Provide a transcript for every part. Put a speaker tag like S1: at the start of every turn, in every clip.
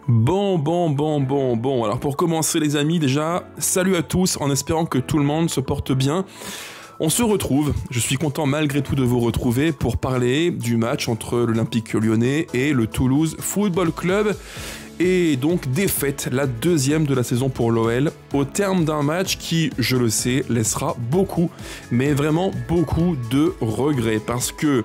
S1: Bon. Alors pour commencer les amis, déjà, salut à tous en espérant que tout le monde se porte bien. On se retrouve, je suis content malgré tout de vous retrouver pour parler du match entre l'Olympique Lyonnais et le Toulouse Football Club. Et donc défaite, la deuxième de la saison pour l'OL, au terme d'un match qui, je le sais, laissera beaucoup, mais vraiment beaucoup de regrets. Parce que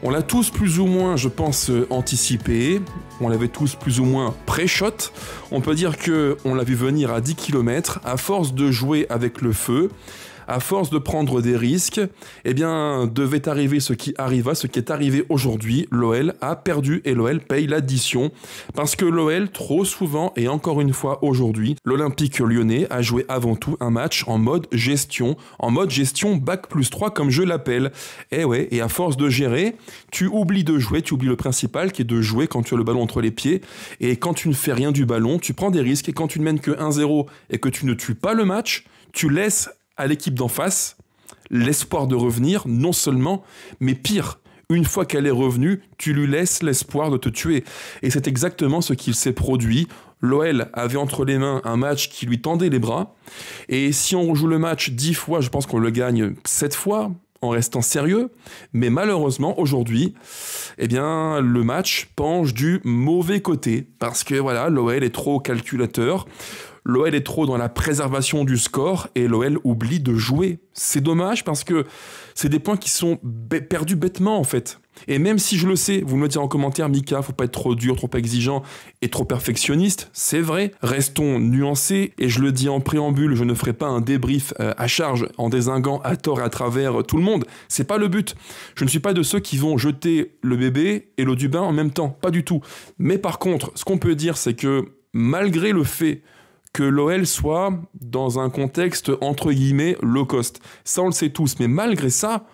S1: on l'a tous plus ou moins, je pense, anticipé, on l'avait tous plus ou moins pré-shot. On peut dire qu'on l'a vu venir à 10 km, à force de jouer avec le feu, à force de prendre des risques, eh bien, devait arriver ce qui arriva, ce qui est arrivé aujourd'hui. L'OL a perdu et l'OL paye l'addition. Parce que l'OL, trop souvent, et encore une fois aujourd'hui, l'Olympique Lyonnais a joué avant tout un match en mode gestion bac+3 comme je l'appelle. Et ouais, et à force de gérer, tu oublies de jouer, tu oublies le principal qui est de jouer quand tu as le ballon entre les pieds. Et quand tu ne fais rien du ballon, tu prends des risques. Et quand tu ne mènes que 1-0 et que tu ne tues pas le match, tu laisses à l'équipe d'en face l'espoir de revenir, non seulement, mais pire, une fois qu'elle est revenue, tu lui laisses l'espoir de te tuer. Et c'est exactement ce qu'il s'est produit. L'OL avait entre les mains un match qui lui tendait les bras, et si on rejoue le match 10 fois, je pense qu'on le gagne 7 fois, en restant sérieux, mais malheureusement, aujourd'hui, eh bien, le match penche du mauvais côté, parce que voilà, l'OL est trop calculateur, l'OL est trop dans la préservation du score et l'OL oublie de jouer. C'est dommage parce que c'est des points qui sont perdus bêtement en fait. Et même si je le sais, vous me le direz en commentaire, Mika, faut pas être trop dur, trop exigeant et trop perfectionniste, c'est vrai. Restons nuancés et je le dis en préambule, je ne ferai pas un débrief à charge en dézinguant à tort et à travers tout le monde. C'est pas le but. Je ne suis pas de ceux qui vont jeter le bébé et l'eau du bain en même temps, pas du tout. Mais par contre, ce qu'on peut dire, c'est que malgré le fait que l'OL soit dans un contexte entre guillemets low cost. Ça, on le sait tous, mais malgré ça,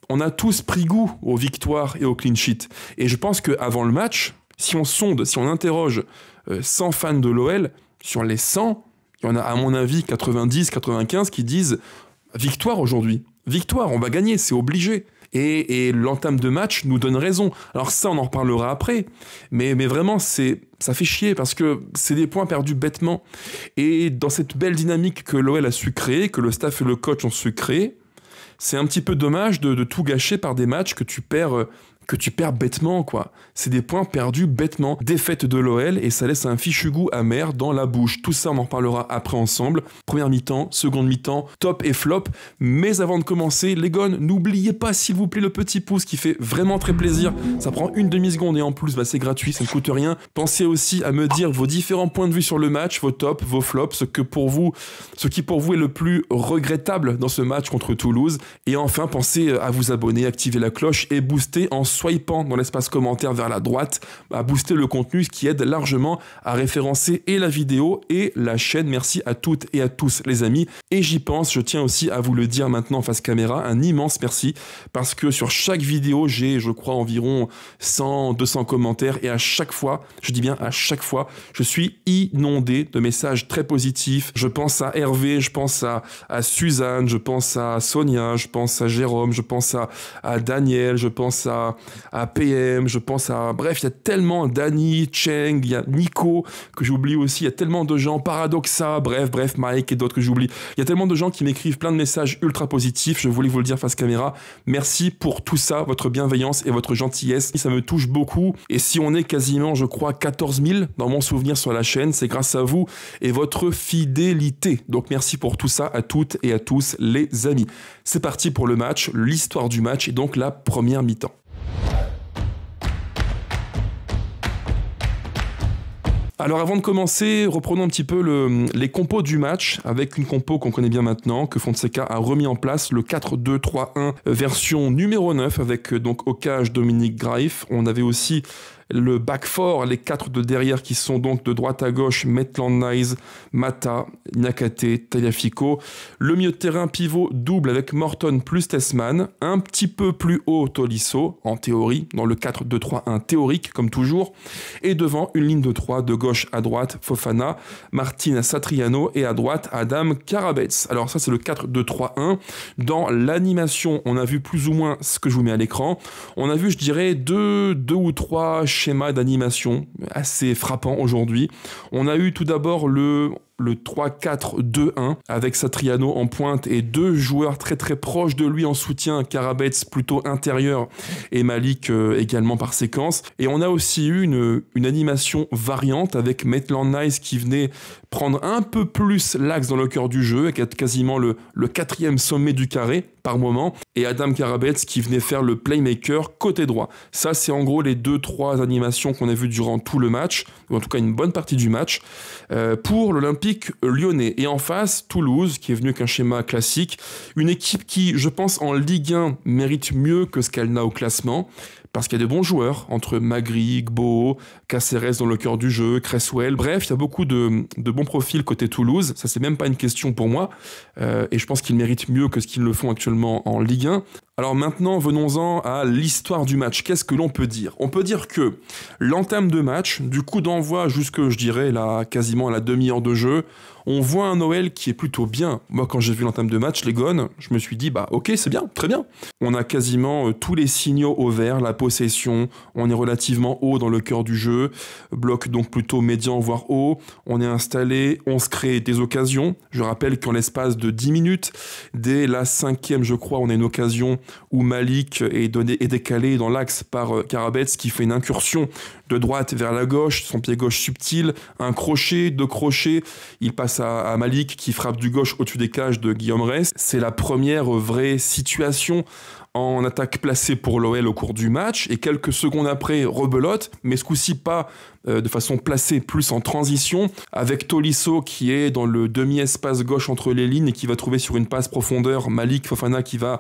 S1: on a tous pris goût aux victoires et aux clean sheets. Et je pense qu'avant le match, si on sonde, si on interroge 100 fans de l'OL, sur les 100, il y en a à mon avis 90, 95 qui disent « Victoire aujourd'hui, victoire, on va gagner, c'est obligé ». Et l'entame de match nous donne raison. Alors ça, on en reparlera après. Mais vraiment, ça fait chier parce que c'est des points perdus bêtement. Et dans cette belle dynamique que l'OL a su créer, que le staff et le coach ont su créer, c'est un petit peu dommage de tout gâcher par des matchs que tu perds bêtement, quoi. C'est des points perdus bêtement. Défaite de l'OL et ça laisse un fichu goût amer dans la bouche. Tout ça, on en reparlera après ensemble. Première mi-temps, seconde mi-temps, top et flop. Mais avant de commencer, les gones, n'oubliez pas, s'il vous plaît, le petit pouce qui fait vraiment très plaisir. Ça prend une demi-seconde et en plus, c'est gratuit, ça ne coûte rien. Pensez aussi à me dire vos différents points de vue sur le match, vos tops, vos flops, ce qui pour vous est le plus regrettable dans ce match contre Toulouse. Et enfin, pensez à vous abonner, activer la cloche et booster en swipant dans l'espace commentaire vers la droite, à booster le contenu, ce qui aide largement à référencer et la vidéo et la chaîne. Merci à toutes et à tous les amis. Et j'y pense, je tiens aussi à vous le dire maintenant en face caméra, un immense merci, parce que sur chaque vidéo, j'ai, je crois, environ 100, 200 commentaires, et à chaque fois, je dis bien à chaque fois, je suis inondé de messages très positifs. Je pense à Hervé, je pense à Suzanne, je pense à Sonia, je pense à Jérôme, je pense à Daniel, je pense à PM, je pense à... Bref, il y a tellement Dani, Cheng, il y a Nico, que j'oublie aussi, il y a tellement de gens, Paradoxa, bref, Mike et d'autres que j'oublie. Il y a tellement de gens qui m'écrivent plein de messages ultra positifs, je voulais vous le dire face caméra. Merci pour tout ça, votre bienveillance et votre gentillesse. Ça me touche beaucoup. Et si on est quasiment, je crois, 14 000 dans mon souvenir sur la chaîne, c'est grâce à vous et votre fidélité. Donc merci pour tout ça à toutes et à tous les amis. C'est parti pour le match, l'histoire du match et donc la première mi-temps. Alors avant de commencer, reprenons un petit peu les compos du match avec une compo qu'on connaît bien maintenant, que Fonseca a remis en place, le 4-2-3-1 version numéro 9 avec donc Okaj, Dominique Graif. On avait aussi le back four, les 4 de derrière qui sont donc de droite à gauche, Maitland-Niles, Mata, Niakate, Tagliafico. Le milieu de terrain pivot double avec Morton plus Tessman. Un petit peu plus haut Tolisso, en théorie, dans le 4-2-3-1 théorique, comme toujours. Et devant, une ligne de 3, de gauche à droite, Fofana, Martin Satriano et à droite, Adam Karabets. Alors ça, c'est le 4-2-3-1. Dans l'animation, on a vu plus ou moins ce que je vous mets à l'écran. On a vu, je dirais, deux ou trois schéma d'animation assez frappant aujourd'hui. On a eu tout d'abord le 3-4-2-1 avec Satriano en pointe et deux joueurs très très proches de lui en soutien, Karabets plutôt intérieur et Malik également par séquence. Et on a aussi eu une animation variante avec Maitland-Niles qui venait prendre un peu plus l'axe dans le cœur du jeu, avec quasiment le quatrième sommet du carré par moment, et Adam Karabets qui venait faire le playmaker côté droit. Ça, c'est en gros les 2-3 animations qu'on a vues durant tout le match, ou en tout cas une bonne partie du match, pour l'Olympique lyonnais. Et en face, Toulouse, qui est venu qu'un schéma classique, une équipe qui, je pense, en Ligue 1, mérite mieux que ce qu'elle n'a au classement, parce qu'il y a des bons joueurs, entre Magri, Gbo, Caceres dans le cœur du jeu, Cresswell, bref, il y a beaucoup de bons profils côté Toulouse, ça c'est même pas une question pour moi, et je pense qu'ils méritent mieux que ce qu'ils le font actuellement en Ligue 1. Alors maintenant, venons-en à l'histoire du match. Qu'est-ce que l'on peut dire ? On peut dire que l'entame de match, du coup d'envoi jusque, je dirais, quasiment à la demi-heure de jeu, on voit un OL qui est plutôt bien. Moi, quand j'ai vu l'entame de match, les Gones, je me suis dit, bah ok, c'est bien, très bien. On a quasiment tous les signaux au vert, la possession, on est relativement haut dans le cœur du jeu, bloc donc plutôt médian, voire haut, on est installé, on se crée des occasions. Je rappelle qu'en l'espace de 10 minutes, dès la 5e, je crois, on a une occasion où Malik est décalé dans l'axe par Karabets qui fait une incursion de droite vers la gauche, son pied gauche subtil, un crochet, deux crochets, il passe à Malik qui frappe du gauche au-dessus des cages de Guillaume Rest. C'est la première vraie situation en attaque placée pour l'OL au cours du match, et quelques secondes après, rebelote, mais ce coup-ci pas de façon placée, plus en transition, avec Tolisso qui est dans le demi-espace gauche entre les lignes et qui va trouver sur une passe profondeur Malik Fofana qui va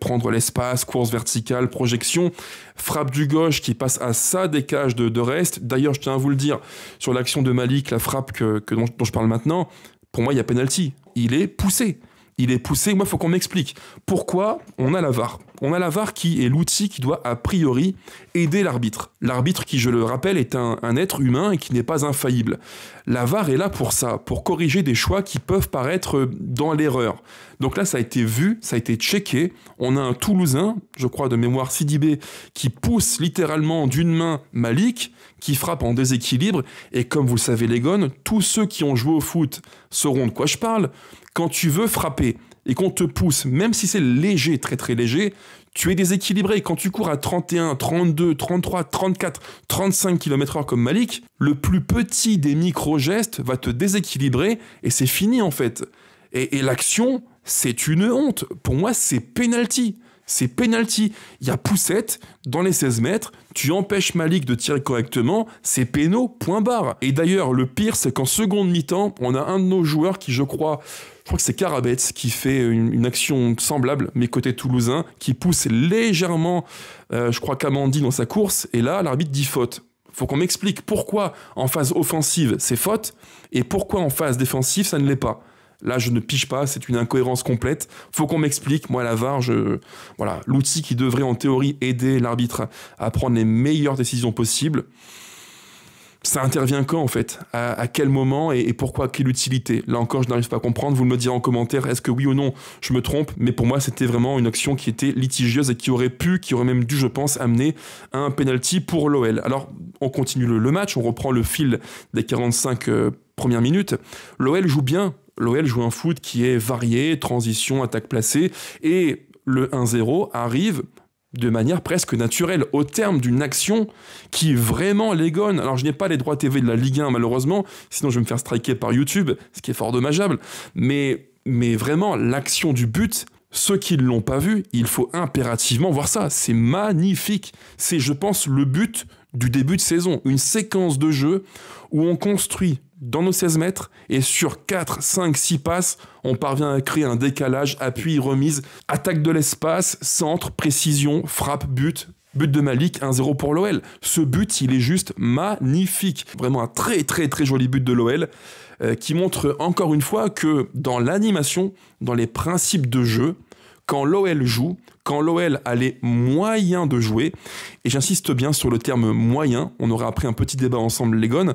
S1: prendre l'espace, course verticale, projection, frappe du gauche qui passe à ça des cages de Rest. D'ailleurs, je tiens à vous le dire, sur l'action de Malik, la frappe dont je parle maintenant, pour moi, il y a penalty. Il est poussé. Moi, il faut qu'on m'explique pourquoi on a la VAR. On a la VAR qui est l'outil qui doit a priori aider l'arbitre. L'arbitre qui, je le rappelle, est un être humain et qui n'est pas infaillible. La VAR est là pour ça, pour corriger des choix qui peuvent paraître dans l'erreur. Donc là, ça a été vu, ça a été checké. On a un Toulousain, je crois de mémoire Sidibé, qui pousse littéralement d'une main Malik, qui frappe en déséquilibre. Et comme vous le savez les Gones, tous ceux qui ont joué au foot sauront de quoi je parle. Quand tu veux frapper et qu'on te pousse, même si c'est léger, très très léger, tu es déséquilibré. Quand tu cours à 31, 32, 33, 34, 35 km/h comme Malik, le plus petit des micro-gestes va te déséquilibrer et c'est fini en fait. Et l'action, c'est une honte. Pour moi, c'est penalty. C'est penalty. Il y a poussette dans les 16 mètres, tu empêches Malik de tirer correctement, c'est péno, point barre. Et d'ailleurs, le pire, c'est qu'en seconde mi-temps, on a un de nos joueurs qui, je crois que c'est Karabets qui fait une action semblable, mais côté toulousain, qui pousse légèrement, je crois Kamandi dans sa course, et là, l'arbitre dit faute. Faut qu'on m'explique pourquoi en phase offensive, c'est faute, et pourquoi en phase défensive, ça ne l'est pas. Là, je ne pige pas, c'est une incohérence complète. Faut qu'on m'explique. Moi, la VAR, voilà, l'outil qui devrait en théorie aider l'arbitre à prendre les meilleures décisions possibles. Ça intervient quand en fait ? À quel moment et pourquoi ? Quelle utilité ? Là encore, je n'arrive pas à comprendre. Vous me le direz en commentaire. Est-ce que oui ou non, je me trompe ? Mais pour moi, c'était vraiment une action qui était litigieuse et qui aurait même dû, je pense, amener à un penalty pour l'OL. Alors, on continue le match. On reprend le fil des 45 premières minutes. L'OL joue bien. L'OL joue un foot qui est varié, transition, attaque placée, et le 1-0 arrive de manière presque naturelle, au terme d'une action qui vraiment les Gones. Alors je n'ai pas les droits TV de la Ligue 1 malheureusement, sinon je vais me faire striker par YouTube, ce qui est fort dommageable, mais vraiment l'action du but, ceux qui ne l'ont pas vu, il faut impérativement voir ça, c'est magnifique. C'est, je pense, le but du début de saison, une séquence de jeu où on construit dans nos 16 mètres et sur 4, 5, 6 passes, on parvient à créer un décalage, appui, remise, attaque de l'espace, centre, précision, frappe, but de Malik, 1-0 pour l'OL. Ce but, il est juste magnifique. Vraiment un très très très joli but de l'OL qui montre encore une fois que dans l'animation, dans les principes de jeu, quand l'OL joue, quand l'OL a les moyens de jouer, et j'insiste bien sur le terme moyen, on aura après un petit débat ensemble les gones,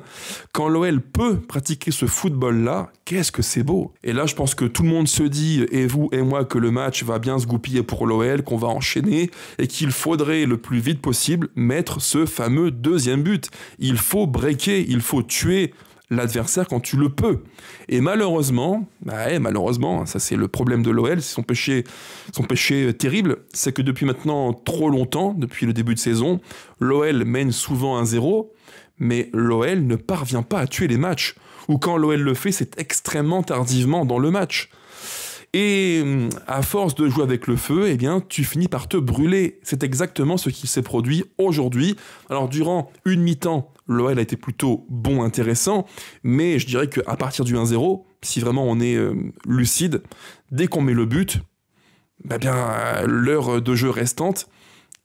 S1: quand l'OL peut pratiquer ce football-là, qu'est-ce que c'est beau. Et là, je pense que tout le monde se dit, et vous et moi, que le match va bien se goupiller pour l'OL, qu'on va enchaîner, et qu'il faudrait le plus vite possible mettre ce fameux deuxième but. Il faut breaker, il faut tuer l'adversaire quand tu le peux. Et malheureusement, ça c'est le problème de l'OL, c'est son péché terrible, c'est que depuis maintenant trop longtemps, depuis le début de saison, l'OL mène souvent 1-0, mais l'OL ne parvient pas à tuer les matchs. Ou quand l'OL le fait, c'est extrêmement tardivement dans le match. Et à force de jouer avec le feu, eh bien, tu finis par te brûler. C'est exactement ce qui s'est produit aujourd'hui. Alors, durant une mi-temps, l'OL a été plutôt bon, intéressant, mais je dirais qu'à partir du 1-0, si vraiment on est lucide, dès qu'on met le but, l'heure de jeu restante,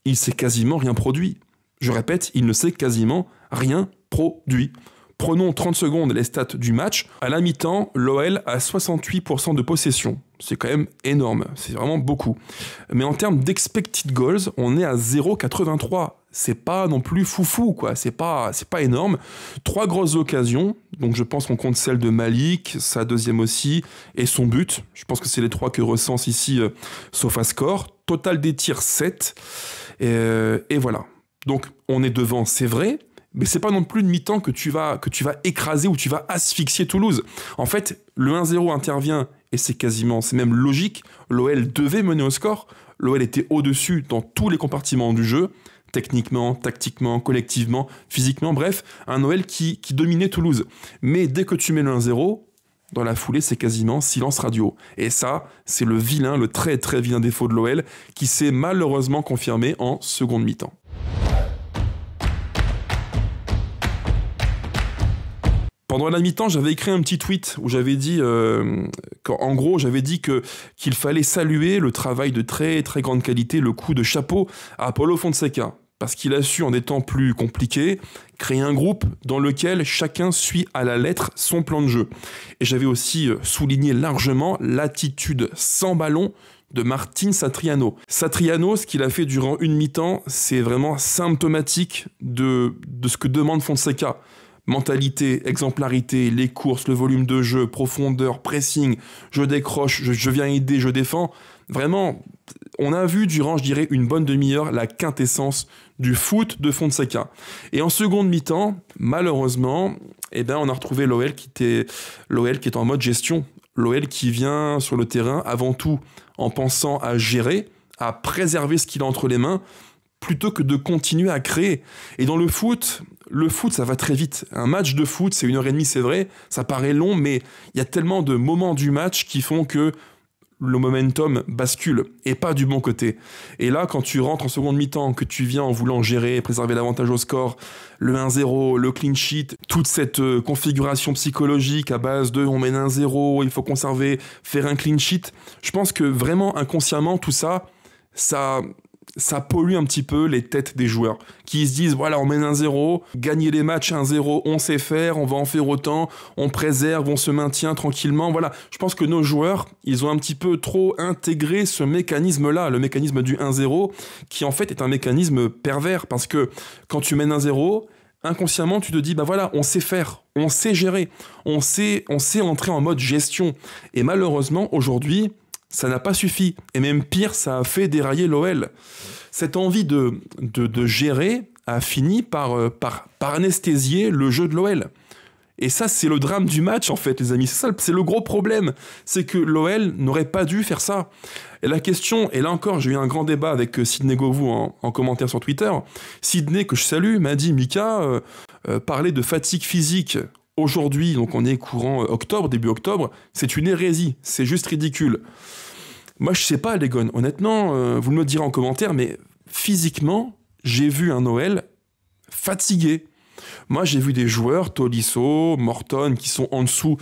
S1: il s'est quasiment rien produit. Je répète, il ne s'est quasiment rien produit. Prenons 30 secondes les stats du match. À la mi-temps, l'OL a 68% de possession. C'est quand même énorme, c'est vraiment beaucoup. Mais en termes d'expected goals, on est à 0,83. C'est pas non plus foufou, quoi. C'est pas énorme. 3 grosses occasions, donc je pense qu'on compte celle de Malik, sa deuxième aussi, et son but. Je pense que c'est les 3 que recense ici SofaScore. Total des tirs 7. Et voilà. Donc on est devant, c'est vrai, mais c'est pas non plus une mi-temps que tu vas écraser ou tu vas asphyxier Toulouse. En fait, le 1-0 intervient et c'est même logique. L'OL devait mener au score. L'OL était au-dessus dans tous les compartiments du jeu, techniquement, tactiquement, collectivement, physiquement, bref, un OL qui dominait Toulouse. Mais dès que tu mets le 1-0, dans la foulée, c'est quasiment silence radio. Et ça, c'est le très très vilain défaut de l'OL qui s'est malheureusement confirmé en seconde mi-temps. Pendant la mi-temps, j'avais écrit un petit tweet où j'avais dit, qu'il fallait saluer le travail de très très grande qualité, le coup de chapeau à Paulo Fonseca, parce qu'il a su, en des temps plus compliqués, créer un groupe dans lequel chacun suit à la lettre son plan de jeu. Et j'avais aussi souligné largement l'attitude sans ballon de Martín Satriano. Satriano, ce qu'il a fait durant une mi-temps, c'est vraiment symptomatique de ce que demande Fonseca. Mentalité, exemplarité, les courses, le volume de jeu, profondeur, pressing, je décroche, je viens aider, je défends. Vraiment, on a vu durant, je dirais, une bonne demi-heure la quintessence du foot de Fonseca. Et en seconde mi-temps, malheureusement, on a retrouvé l'OL qui est en mode gestion. L'OL qui vient sur le terrain avant tout en pensant à gérer, à préserver ce qu'il a entre les mains, plutôt que de continuer à créer. Et dans le foot, ça va très vite. Un match de foot, c'est 1h30, c'est vrai, ça paraît long, mais il y a tellement de moments du match qui font que le momentum bascule, et pas du bon côté. Et là, quand tu rentres en seconde mi-temps, que tu viens en voulant gérer, préserver l'avantage au score, le 1-0, le clean sheet, toute cette configuration psychologique à base de on mène 1-0, il faut conserver, faire un clean sheet, je pense que vraiment inconsciemment, tout ça pollue un petit peu les têtes des joueurs qui se disent voilà, on mène 1-0, gagner les matchs 1-0, on sait faire, on va en faire autant, on préserve, on se maintient tranquillement. Voilà, je pense que nos joueurs, ils ont un petit peu trop intégré ce mécanisme-là, le mécanisme du 1-0, qui en fait est un mécanisme pervers parce que quand tu mènes 1-0, inconsciemment, tu te dis, on sait faire, on sait gérer, on sait entrer en mode gestion. Et malheureusement, aujourd'hui, ça n'a pas suffi. Et même pire, ça a fait dérailler l'OL. Cette envie de gérer a fini par anesthésier le jeu de l'OL. Et ça, c'est le drame du match, en fait, les amis. C'est le gros problème. C'est que l'OL n'aurait pas dû faire ça. Et la question, et là encore, j'ai eu un grand débat avec Sidney Govou en commentaire sur Twitter. Sidney, que je salue, m'a dit, Mika, parler de fatigue physique aujourd'hui, donc on est courant octobre, début octobre, c'est une hérésie, c'est juste ridicule. Moi, je sais pas, les gars, honnêtement, vous me le direz en commentaire, mais physiquement, j'ai vu un OL fatigué. Moi, j'ai vu des joueurs, Tolisso, Morton, qui sont en dessous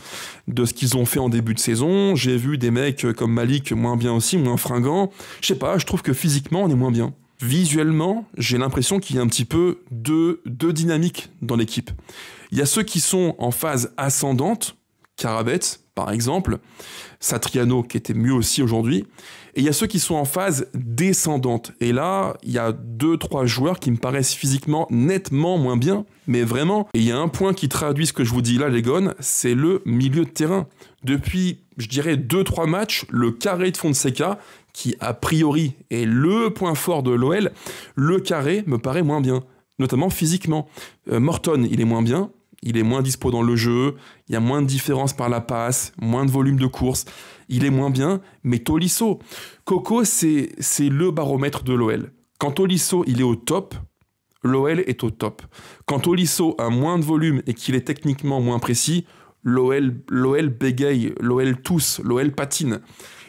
S1: de ce qu'ils ont fait en début de saison. J'ai vu des mecs comme Malik, moins bien aussi, moins fringants. Je sais pas, je trouve que physiquement, on est moins bien. Visuellement, j'ai l'impression qu'il y a un petit peu deux dynamiques dans l'équipe. Il y a ceux qui sont en phase ascendante, Karabet, par exemple, Satriano qui était mieux aussi aujourd'hui, et il y a ceux qui sont en phase descendante. Et là, il y a 2-3 joueurs qui me paraissent physiquement nettement moins bien, mais vraiment. Et il y a un point qui traduit ce que je vous dis là, les gones, c'est le milieu de terrain. Depuis, je dirais, 2-3 matchs, le carré de Fonseca, qui a priori est le point fort de l'OL, le carré me paraît moins bien, notamment physiquement. Morton, il est moins bien. Il est moins dispo dans le jeu, il y a moins de différence par la passe, moins de volume de course, il est moins bien, mais Tolisso, Coco, c'est le baromètre de l'OL. Quand Tolisso, il est au top, l'OL est au top. Quand Tolisso a moins de volume et qu'il est techniquement moins précis, l'OL bégaye, l'OL tousse, l'OL patine.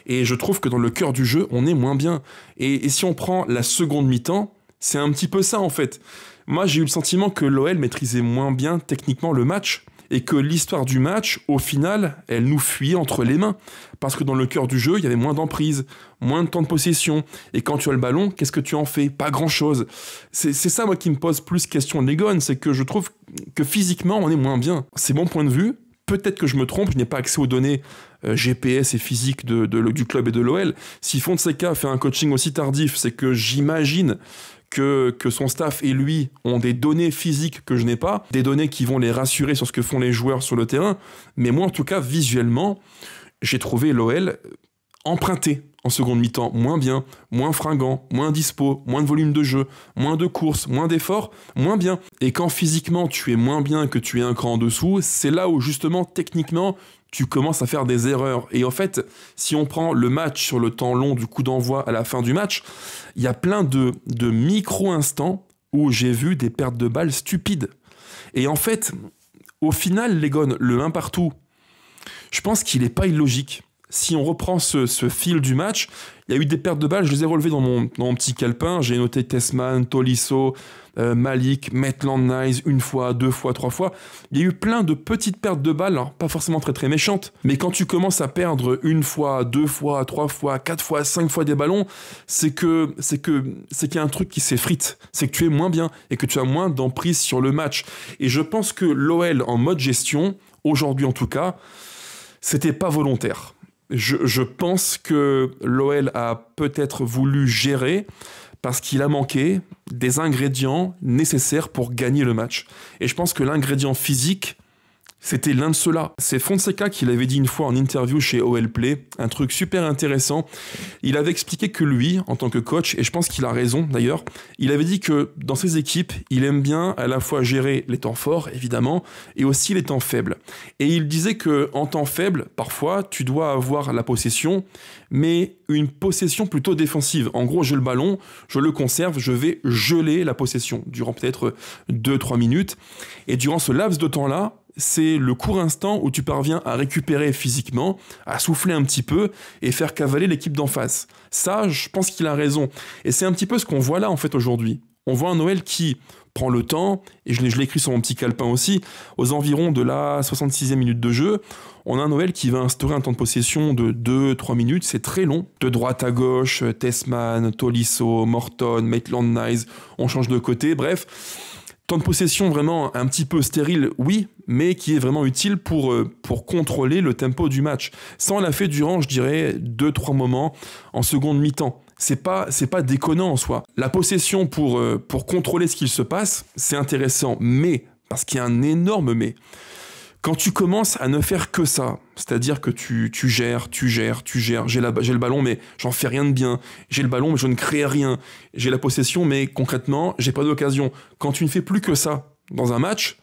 S1: Et je trouve que dans le cœur du jeu, on est moins bien. Et si on prend la seconde mi-temps, c'est un petit peu ça en fait. Moi, j'ai eu le sentiment que l'OL maîtrisait moins bien techniquement le match et que l'histoire du match, au final, elle nous fuyait entre les mains. Parce que dans le cœur du jeu, il y avait moins d'emprise, moins de temps de possession. Et quand tu as le ballon, qu'est-ce que tu en fais? Pas grand-chose. C'est ça, moi, qui me pose plus question de l'Egon, c'est que je trouve que physiquement, on est moins bien. C'est mon point de vue. Peut-être que je me trompe, je n'ai pas accès aux données GPS et physiques du club et de l'OL. Si Fonseca fait un coaching aussi tardif, c'est que j'imagine que son staff et lui ont des données physiques que je n'ai pas, des données qui vont les rassurer sur ce que font les joueurs sur le terrain. Mais moi, en tout cas, visuellement, j'ai trouvé l'OL emprunté en seconde mi-temps, moins bien, moins fringant, moins dispo, moins de volume de jeu, moins de courses, moins d'efforts, moins bien. Et quand physiquement tu es moins bien que tu es un cran en dessous, c'est là où justement techniquement tu commences à faire des erreurs. Et en fait, si on prend le match sur le temps long du coup d'envoi à la fin du match, il y a plein de micro-instants où j'ai vu des pertes de balles stupides. Et en fait, au final, les gones, le 1 partout, je pense qu'il n'est pas illogique. Si on reprend ce fil du match, il y a eu des pertes de balles, je les ai relevées dans mon petit calepin. J'ai noté Tessman, Tolisso, Malik, Maitland-Niles, 1 fois, 2 fois, 3 fois. Il y a eu plein de petites pertes de balles, alors pas forcément très très méchantes, mais quand tu commences à perdre 1 fois, 2 fois, 3 fois, 4 fois, 5 fois des ballons, c'est qu'il y a un truc qui s'effrite, c'est que tu es moins bien et que tu as moins d'emprise sur le match. Et je pense que l'OL en mode gestion, aujourd'hui en tout cas, c'était pas volontaire. Je pense que l'OL a peut-être voulu gérer parce qu'il a manqué des ingrédients nécessaires pour gagner le match. Et je pense que l'ingrédient physique, c'était l'un de ceux-là. C'est Fonseca qui l'avait dit une fois en interview chez OL Play, un truc super intéressant. Il avait expliqué que lui, en tant que coach, et je pense qu'il a raison d'ailleurs, il avait dit que dans ses équipes, il aime bien à la fois gérer les temps forts, évidemment, et aussi les temps faibles. Et il disait que en temps faible, parfois, tu dois avoir la possession, mais une possession plutôt défensive. En gros, j'ai le ballon, je le conserve, je vais geler la possession durant peut-être 2-3 minutes. Et durant ce laps de temps-là, c'est le court instant où tu parviens à récupérer physiquement, à souffler un petit peu et faire cavaler l'équipe d'en face. Ça, je pense qu'il a raison. Et c'est un petit peu ce qu'on voit là, en fait, aujourd'hui. On voit un OL qui prend le temps, et je l'ai écrit sur mon petit calepin aussi, aux environs de la 66e minute de jeu, on a un OL qui va instaurer un temps de possession de 2-3 minutes, c'est très long. De droite à gauche, Tessman, Tolisso, Morton, Maitland-Niles, on change de côté, bref. Temps de possession vraiment un petit peu stérile, oui, mais qui est vraiment utile pour contrôler le tempo du match. Ça, on l'a fait durant, je dirais, 2-3 moments en seconde mi-temps. C'est pas déconnant en soi. La possession pour contrôler ce qu'il se passe, c'est intéressant, mais, parce qu'il y a un énorme mais, quand tu commences à ne faire que ça, c'est-à-dire que tu gères, j'ai le ballon mais j'en fais rien de bien, j'ai le ballon mais je ne crée rien, j'ai la possession mais concrètement j'ai pas d'occasion. Quand tu ne fais plus que ça dans un match,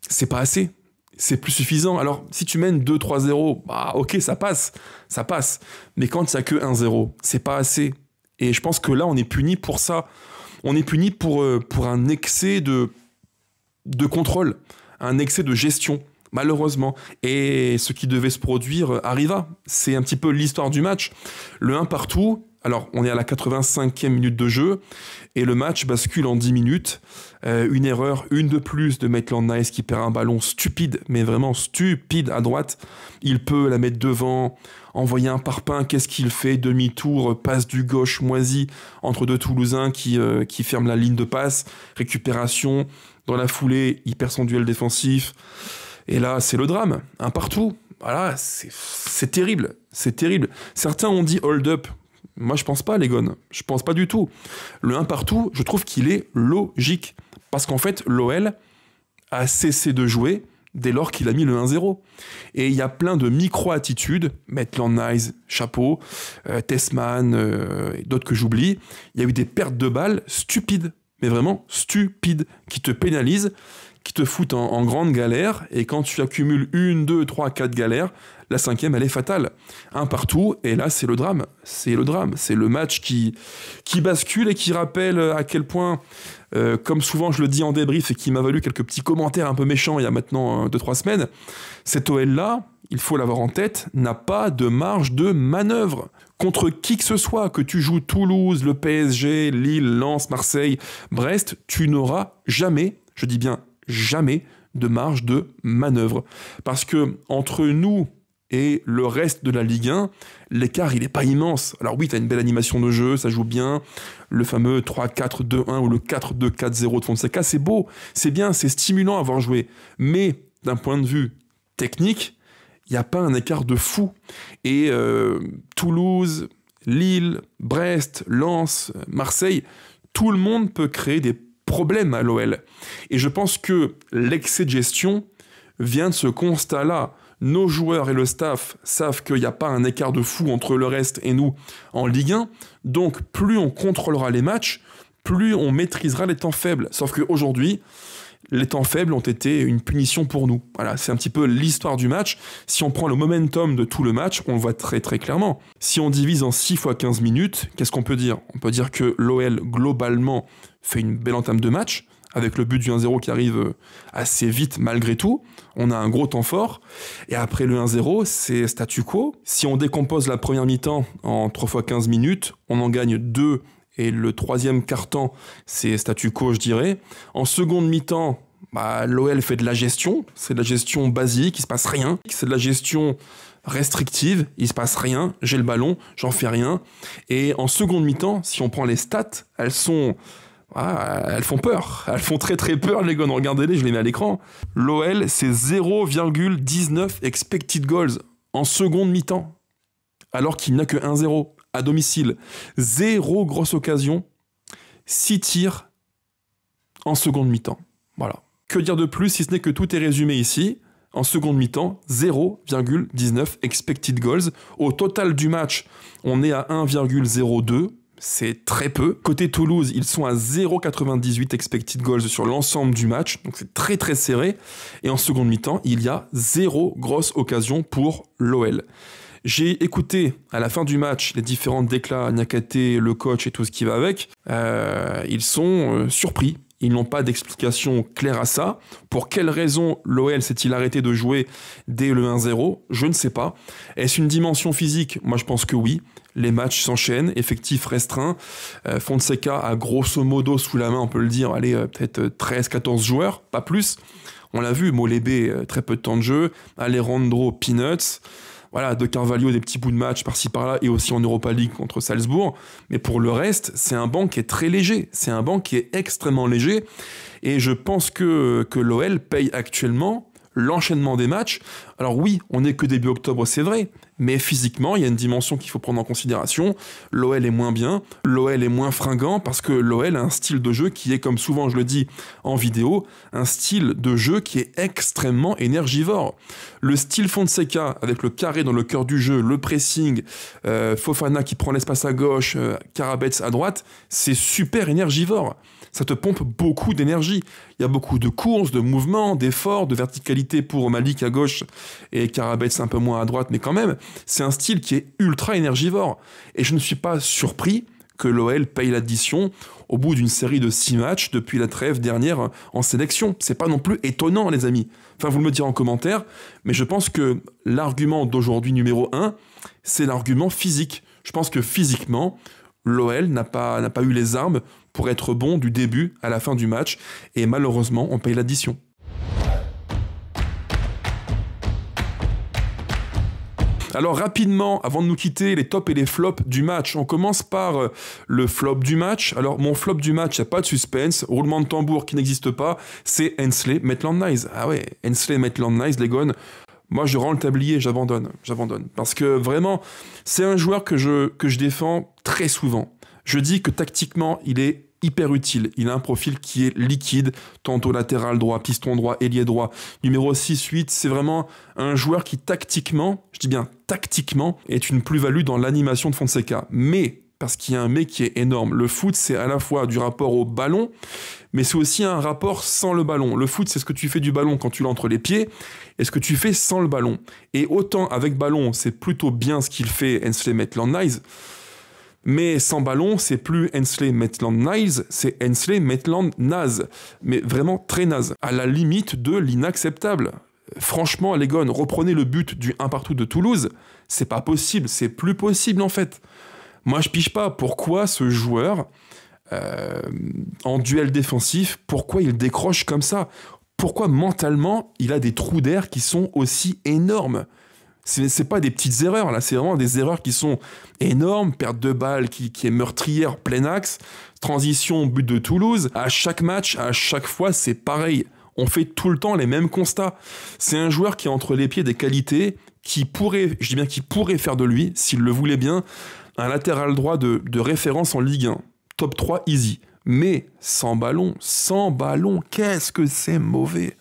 S1: c'est pas assez, c'est plus suffisant. Alors si tu mènes 2-3-0, bah ok ça passe, mais quand il n'y a que 1-0, c'est pas assez. Et je pense que là on est puni pour ça, on est puni pour un excès de contrôle, un excès de gestion, malheureusement. Et ce qui devait se produire arriva. C'est un petit peu l'histoire du match. Le 1 partout, alors on est à la 85e minute de jeu, et le match bascule en 10 minutes. Une erreur, une de plus de Maitland-Niles qui perd un ballon stupide, mais vraiment stupide à droite. Il peut la mettre devant, envoyer un parpaing, qu'est-ce qu'il fait? Demi-tour, passe du gauche moisi entre deux Toulousains qui ferment la ligne de passe, récupération. Dans la foulée, il perd son duel défensif. Et là, c'est le drame, un partout. Voilà, c'est terrible, c'est terrible. Certains ont dit hold up. Moi, je pense pas, les gones. Je pense pas du tout. Le 1 partout, je trouve qu'il est logique. Parce qu'en fait, l'OL a cessé de jouer dès lors qu'il a mis le 1-0. Et il y a plein de micro-attitudes, Maitland-Niles, chapeau, Tessman, et d'autres que j'oublie. Il y a eu des pertes de balles stupides, mais vraiment stupides, qui te pénalisent, qui te foutent en grande galère, et quand tu accumules 1, 2, 3, 4 galères, la 5e, elle est fatale. Un partout, et là, c'est le drame. C'est le drame. C'est le match qui bascule et qui rappelle à quel point, comme souvent je le dis en débrief et qui m'a valu quelques petits commentaires un peu méchants il y a maintenant 2-3 semaines, cet OL-là, il faut l'avoir en tête, n'a pas de marge de manœuvre. Contre qui que ce soit, que tu joues Toulouse, le PSG, Lille, Lens, Marseille, Brest, tu n'auras jamais, je dis bien jamais, de marge de manœuvre. Parce que entre nous et le reste de la Ligue 1, l'écart, il n'est pas immense. Alors oui, tu as une belle animation de jeu, ça joue bien. Le fameux 3-4-2-1 ou le 4-2-4-0 de Fonseca, c'est beau, c'est bien, c'est stimulant à voir jouer. Mais d'un point de vue technique, il n'y a pas un écart de fou. Et Toulouse, Lille, Brest, Lens, Marseille, tout le monde peut créer des problèmes à l'OL. Et je pense que l'excès de gestion vient de ce constat-là. Nos joueurs et le staff savent qu'il n'y a pas un écart de fou entre le reste et nous en Ligue 1. Donc, plus on contrôlera les matchs, plus on maîtrisera les temps faibles. Sauf qu'aujourd'hui, les temps faibles ont été une punition pour nous. Voilà, c'est un petit peu l'histoire du match. Si on prend le momentum de tout le match, on le voit très très clairement. Si on divise en 6 fois 15 minutes, qu'est-ce qu'on peut dire? On peut dire que l'OL, globalement, fait une belle entame de match, avec le but du 1-0 qui arrive assez vite malgré tout. On a un gros temps fort. Et après le 1-0, c'est statu quo. Si on décompose la première mi-temps en 3 fois 15 minutes, on en gagne 2. Et le troisième quart-temps, c'est statu quo, je dirais. En seconde mi-temps, l'OL fait de la gestion. C'est de la gestion basique, il se passe rien. C'est de la gestion restrictive, il se passe rien. J'ai le ballon, j'en fais rien. Et en seconde mi-temps, si on prend les stats, elles font peur. Elles font très très peur, les gars. Regardez-les, je les mets à l'écran. L'OL, c'est 0,19 expected goals en seconde mi-temps. Alors qu'il n'a que 1-0 à domicile. 0 grosse occasion. 6 tirs en seconde mi-temps. Voilà. Que dire de plus si ce n'est que tout est résumé ici. En seconde mi-temps, 0,19 expected goals. Au total du match, on est à 1,02. C'est très peu. Côté Toulouse, ils sont à 0,98 expected goals sur l'ensemble du match. Donc c'est très très serré. Et en seconde mi-temps, il y a 0 grosse occasion pour l'OL. J'ai écouté à la fin du match les différentes déclats, Niakhaté, le coach et tout ce qui va avec. Ils sont surpris. Ils n'ont pas d'explication claire à ça. Pour quelle raison l'OL s'est-il arrêté de jouer dès le 1-0 ? Je ne sais pas. Est-ce une dimension physique ? Moi, je pense que oui. Les matchs s'enchaînent, effectif restreint. Fonseca a grosso modo sous la main, on peut le dire, allez, peut-être 13-14 joueurs, pas plus. On l'a vu, Molébé, très peu de temps de jeu. Alejandro, Peanuts. Voilà, De Carvalho, des petits bouts de match par-ci par-là, et aussi en Europa League contre Salzbourg. Mais pour le reste, c'est un banc qui est très léger. C'est un banc qui est extrêmement léger. Et je pense que l'OL paye actuellement l'enchaînement des matchs. Alors oui, on n'est que début octobre, c'est vrai, mais physiquement, il y a une dimension qu'il faut prendre en considération. L'OL est moins bien, l'OL est moins fringant, parce que l'OL a un style de jeu qui est, comme souvent je le dis en vidéo, un style de jeu qui est extrêmement énergivore. Le style Fonseca, avec le carré dans le cœur du jeu, le pressing, Fofana qui prend l'espace à gauche, Karabets à droite, c'est super énergivore. Ça te pompe beaucoup d'énergie. Il y a beaucoup de courses, de mouvements, d'efforts, de verticalité pour Malik à gauche et Karabets un peu moins à droite, mais quand même, c'est un style qui est ultra énergivore. Et je ne suis pas surpris que l'OL paye l'addition au bout d'une série de 6 matchs depuis la trêve dernière en sélection. C'est pas non plus étonnant, les amis. Enfin, vous me le direz en commentaire, mais je pense que l'argument d'aujourd'hui numéro 1, c'est l'argument physique. Je pense que physiquement, l'OL n'a pas eu les armes pour être bon du début à la fin du match, et malheureusement, on paye l'addition. Alors rapidement, avant de nous quitter, les tops et les flops du match. On commence par le flop du match. Alors mon flop du match, il n'y a pas de suspense, roulement de tambour qui n'existe pas, c'est Hensley Maitland-Niles. Ah ouais, Hensley Maitland-Niles, les gars. Moi, je rends le tablier, j'abandonne. Parce que vraiment, c'est un joueur que je défends très souvent. Je dis que tactiquement, il est hyper utile. Il a un profil qui est liquide, tantôt latéral droit, piston droit, ailier droit. Numéro 6-8, c'est vraiment un joueur qui tactiquement, je dis bien tactiquement, est une plus-value dans l'animation de Fonseca. Mais, parce qu'il y a un mais qui est énorme, le foot, c'est à la fois du rapport au ballon, mais c'est aussi un rapport sans le ballon. Le foot, c'est ce que tu fais du ballon quand tu l'as entre les pieds, et ce que tu fais sans le ballon. Et autant avec ballon, c'est plutôt bien ce qu'il fait Hensley Maitland-Niles, mais sans ballon, c'est plus Hensley Maitland-Niles, c'est Hensley Maitland-naze. Mais vraiment très naze, à la limite de l'inacceptable. Franchement, les gars, reprenez le but du 1 partout de Toulouse, c'est pas possible, c'est plus possible en fait. Moi, je pige pas pourquoi ce joueur, en duel défensif, pourquoi il décroche comme ça? Pourquoi mentalement, il a des trous d'air qui sont aussi énormes? C'est pas des petites erreurs, là, c'est vraiment des erreurs qui sont énormes, perte de balle qui est meurtrière, plein axe, transition, but de Toulouse. À chaque match, à chaque fois, c'est pareil. On fait tout le temps les mêmes constats. C'est un joueur qui a entre les pieds des qualités qui pourrait, je dis bien qui pourrait faire de lui, s'il le voulait bien, un latéral droit de référence en Ligue 1. Top 3 easy. Mais sans ballon, qu'est-ce que c'est mauvais.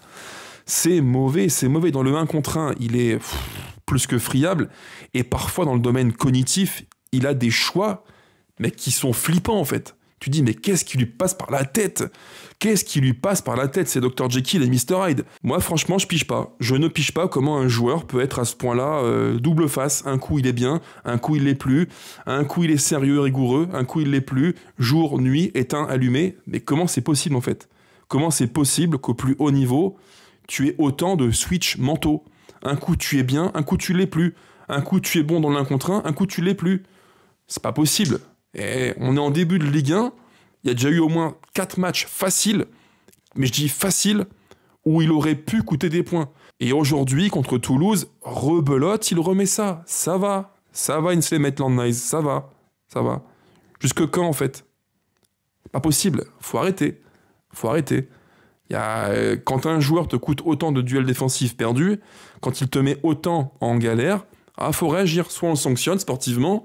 S1: C'est mauvais dans le 1 contre 1. Il est plus que friable. Et parfois, dans le domaine cognitif, il a des choix, mais qui sont flippants, en fait. Tu dis, mais qu'est-ce qui lui passe par la tête? C'est Dr. Jekyll et Mr. Hyde. Moi, franchement, je pige pas. Je ne pige pas comment un joueur peut être à ce point-là double face. Un coup, il est bien, un coup, il l'est plus. Un coup, il est sérieux, rigoureux. Un coup, il l'est plus. Jour, nuit, éteint, allumé. Mais comment c'est possible, en fait? Comment c'est possible qu'au plus haut niveau, tu aies autant de switch mentaux? Un coup, tu es bien, un coup, tu l'es plus. Un coup, tu es bon dans l'un contre un coup, tu l'es plus. C'est pas possible. Et on est en début de Ligue 1, il y a déjà eu au moins 4 matchs faciles, mais je dis faciles, où il aurait pu coûter des points. Et aujourd'hui, contre Toulouse, rebelote, il remet ça. Ça va, Hensley Maitland-Niles, ça va. Jusque quand, en fait? Pas possible, faut arrêter. Quand un joueur te coûte autant de duels défensifs perdus, quand il te met autant en galère, faut réagir. Soit on le sanctionne sportivement,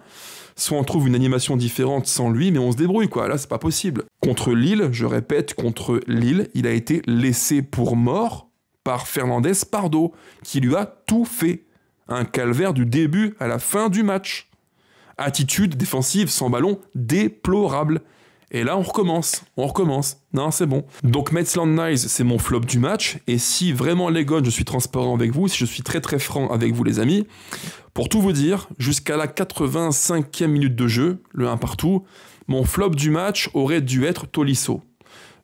S1: soit on trouve une animation différente sans lui, mais on se débrouille, quoi. Là, c'est pas possible. Contre Lille, je répète, il a été laissé pour mort par Fernandez Pardo, qui lui a tout fait. Un calvaire du début à la fin du match. Attitude défensive sans ballon déplorable. Et là, on recommence. Non, c'est bon. Donc, Maitland-Niles, c'est mon flop du match. Et si vraiment, les gars, je suis transparent avec vous, si je suis très très franc avec vous, les amis, pour tout vous dire, jusqu'à la 85e minute de jeu, le 1 partout, mon flop du match aurait dû être Tolisso.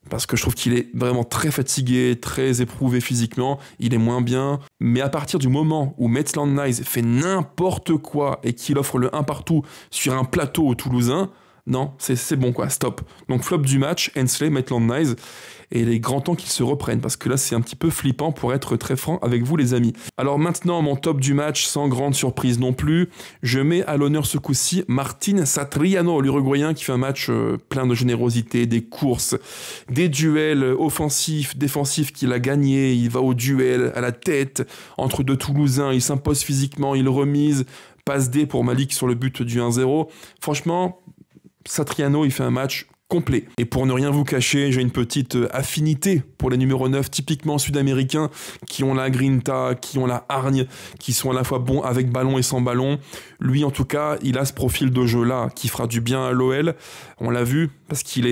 S1: Parce que je trouve qu'il est vraiment très fatigué, très éprouvé physiquement, il est moins bien. Mais à partir du moment où Maitland-Niles fait n'importe quoi et qu'il offre le 1 partout sur un plateau aux Toulousains, non, c'est bon quoi, stop. Donc flop du match, Hensley, Maitland-Niles, et il est grand temps qu'ils se reprennent, parce que là c'est un petit peu flippant pour être très franc avec vous les amis. Alors maintenant, mon top du match, sans grande surprise non plus, je mets à l'honneur ce coup-ci Martin Satriano, l'Uruguayen qui fait un match plein de générosité, des courses, des duels offensifs, défensifs qu'il a gagné, il va au duel, à la tête, entre deux Toulousains, il s'impose physiquement, il remise, passe D pour Malik sur le but du 1-0. Franchement, Satriano, il fait un match complet. Et pour ne rien vous cacher, j'ai une petite affinité pour les numéros 9 typiquement sud-américains qui ont la grinta, qui ont la hargne, qui sont à la fois bons avec ballon et sans ballon. Lui, en tout cas, il a ce profil de jeu-là qui fera du bien à l'OL. On l'a vu parce qu'il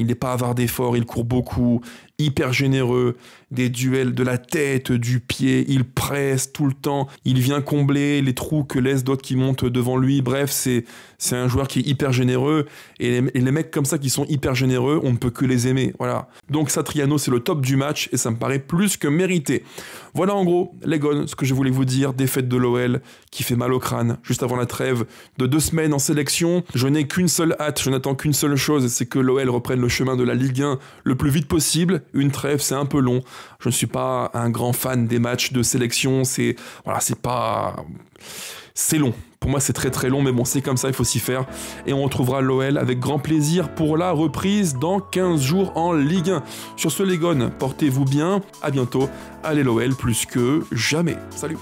S1: n'est pas avare d'efforts, il court beaucoup, hyper généreux, des duels de la tête, du pied, il presse tout le temps, il vient combler les trous que laissent d'autres qui montent devant lui. Bref, c'est un joueur qui est hyper généreux et les mecs comme ça qui sont hyper généreux, on ne peut que les aimer. Voilà. Donc Satriano, c'est le top du match et ça me paraît plus que mérité. Voilà en gros, les gars, ce que je voulais vous dire, défaite de l'OL qui fait mal au crâne juste avant la trêve de 2 semaines en sélection. Je n'ai qu'une seule hâte, je n'attends qu'une seule chose, c'est que l'OL reprenne le chemin de la Ligue 1 le plus vite possible une trêve, c'est un peu long. Je ne suis pas un grand fan des matchs de sélection, c'est long. Pour moi, c'est très très long, mais bon, c'est comme ça, il faut s'y faire. Et on retrouvera l'OL avec grand plaisir pour la reprise dans 15 jours en Ligue 1. Sur ce, les gones, portez-vous bien, à bientôt. Allez l'OL plus que jamais. Salut!